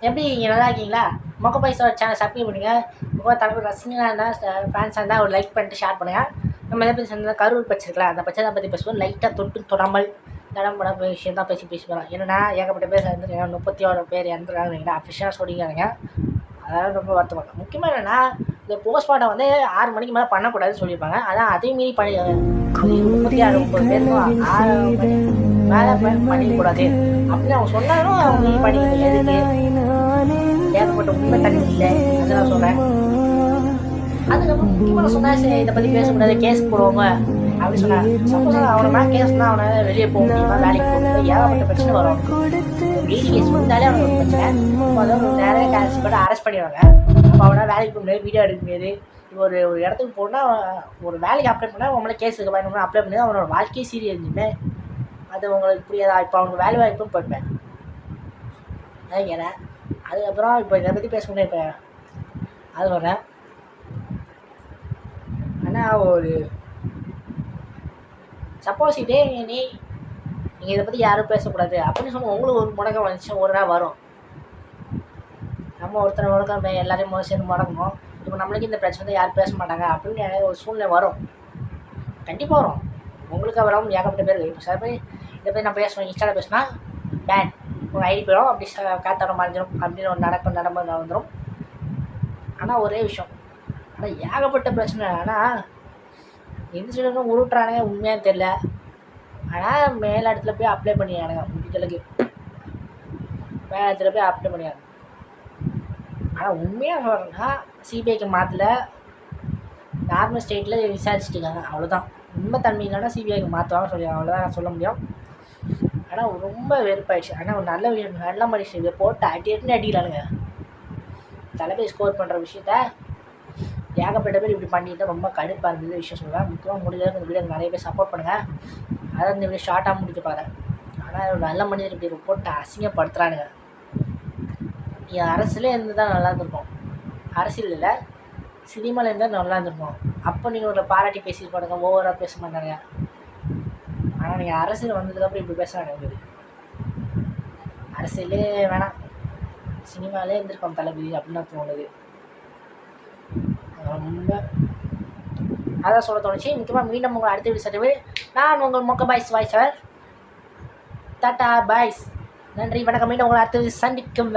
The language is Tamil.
எப்படி நீங்கள் நல்லா இருக்கீங்களா? மொக்க பாய்ஸோட சேனல் சப்ஸ்கிரைப் பண்ணுங்கள். மொக்க தலைவர் ரசிகனாக இருந்தால் ஃபேன்ஸாக இருந்தால் ஒரு லைக் பண்ணிட்டு ஷேர் பண்ணுங்கள். நம்ம எதை பற்றி சொன்னால் கரூர் பச்சிருக்கலாம், அந்த பச்சை தான் பற்றி பேசுவோம். லைட்டாக தொட்டு தொடாமல் தடம்பட விஷயம் தான் பேசி போகிறோம். ஏன்னா ஏகப்பட்ட பேர் இறந்துருக்காங்க, 31 பேர் இறந்துருக்காங்க, அஃபிஷியலாக சொல்லிக்கிறாங்க. அதனால் ரொம்ப வருத்தப்பட்டேன். முக்கியமாக என்னென்னா இந்த போஸ்ட்மார்ட்டம் வந்து 6 மணிக்கு மேலே பண்ணக்கூடாதுன்னு சொல்லியிருப்பாங்க. அதான் அதே மீறி 36 பேருக்கும் 6 மணி மேலே பண்ணிடக்கூடாது அப்படின்னு அவங்க சொன்னாலும் அவங்க பண்ணிக்கிட்டு எதுக்கு ஏகப்பட்ட உண்மை தண்ணி இல்லை. அதை நான் சொல்கிறேன். அதுக்கப்புறம் முக்கியமாக சொன்னால் இதை பற்றி பேசக்கூடாது, கேஸ் போடுவாங்க அப்படின்னு சொன்னாங்க. சப்போஸ் அவனை மேலே கேஸ்னா அவனை வெளியே போக முடியுமா, வேலைக்கு போக முடியாது, ஏகப்பட்ட பிரச்சனை வரும். வீடு கேஸ் வந்தாலே அவனுக்கு ஒரு பிரச்சனை. இப்போ வந்து நிறைய கேஸ் போட்டு அரெஸ்ட் பண்ணிடுவாங்க. அப்போ அவனை வேலைக்கு போக முடியாது, வீடியோ எடுக்க முடியாது. ஒரு இடத்துக்கு போனால் ஒரு வேலைக்கு அப்ளை பண்ணால் அவங்கள கேஸ் இருக்க பயணம் அப்ளை பண்ணி அவனோட வாழ்க்கையே சீரியஸ். அது உங்களுக்கு புரியாதா? இப்போ அவனுக்கு வேலை வாய்ப்பும் போய்ப்பேன் ஏன்னா அதுக்கப்புறம் இப்போ இதை பற்றி பேச முடியும். இப்போ அது வரேன். ஆனால் ஒரு சப்போஸ் இதே நீங்கள் இதை பற்றி யாரும் பேசக்கூடாது அப்படின்னு சொல்லி உங்களுக்கு ஒரு முடக்கம் வந்துச்சு, ஒரு நாள் வரும். நம்ம ஒருத்தனை முடக்கம் எல்லாரையும் சேர்ந்து முடக்கணும். இப்போ நம்மளுக்கு இந்த பிரச்சனை யாரும் பேச மாட்டாங்க அப்படின்னு ஒரு சூழ்நிலை வரும். கண்டிப்பாக வரும். உங்களுக்கு வரும், ஏகப்பட்ட பேர். இப்போ சில பேர் இதை போய் நான் பேசுவேன், இன்ஸ்டாவில் பேசினா பேன் உங்கள் ஐடி போயிடும், அப்படி காத்தாட மறைஞ்சிடும் அப்படின்னு ஒரு நடைமுறை வந்துடும். ஆனால் ஒரே விஷயம், ஆனால் ஏகப்பட்ட பிரச்சனை. ஆனால் எந்த சைடுக்கும் உருட்டுறானுங்க உண்மையாக தெரியல. ஆனால் மேல் இடத்துல போய் அப்ளை பண்ணிடுறானுங்க, முடிஞ்சளவுக்கு மேல் இடத்துல போய் அப்ளை பண்ணிடுறாங்க. ஆனால் உண்மையாக சொல்கிறேன்னா சிபிஐக்கு மாற்றல, நார்மல் ஸ்டேட்டில் விசாரிச்சுட்டு இருக்காங்க, அவ்வளோதான். உண்மை தன்மை இல்லைன்னா சிபிஐக்கு மாற்றுவாங்க சொல்லி, அவ்வளோதான் நான் சொல்ல முடியும். ஆனால் ரொம்ப வெறுப்பாயிடுச்சு. ஆனால் ஒரு நல்ல மனுஷன் இதை போட்டு அடின்னு அடிக்கிறானுங்க. தலைமை ஸ்கோர் பண்ணுற விஷயத்த ஏகப்பட்ட பேர் இப்படி பண்ணிட்டு ரொம்ப கடுப்பாக இருந்தது விஷயம் சொல்லுவேன். முக்கியமாக முடிஞ்சது இந்த வீடியோ நிறைய பேர் சப்போர்ட் பண்ணுங்கள். அதாவது இந்த வீடியோ ஷார்ட்டாக முடிச்சு பாருங்கள். ஆனால் ஒரு நல்ல மனிதர் இப்படி போட்டு அசிங்கப்படுத்துகிறானுங்க. என் அரசியலே இருந்து தான் நல்லா இருந்திருக்கும். அரசியல் இல்லை, சினிமாவில் இருந்தால் நல்லா இருந்திருக்கும். அப்போ நீங்கள் ஒரு பாராட்டி பேசிட்டு பாருங்க, ஓவராக பேச மாட்டாங்க. ஆனால் நீங்கள் அரசியல் வந்ததுக்கப்புறம் இப்படி பேசுகிறாங்க. உங்களுக்கு அரசியலே வேணாம், சினிமாலே இருந்திருக்கோம் தளபதி அப்படின்னு தான் தோணுது. ரொம்ப அதான் சொல்ல தோணுச்சு. முக்கியமாக மீண்டும் உங்கள் அடுத்த வீடு சட்டவே நான் உங்கள் மொக்க பாய்ஸ் வாய்ஸவர் டாட்டா பாய்ஸ். நன்றி, வணக்கம். மீண்டும் உங்களை அடுத்த சந்திக்கும்.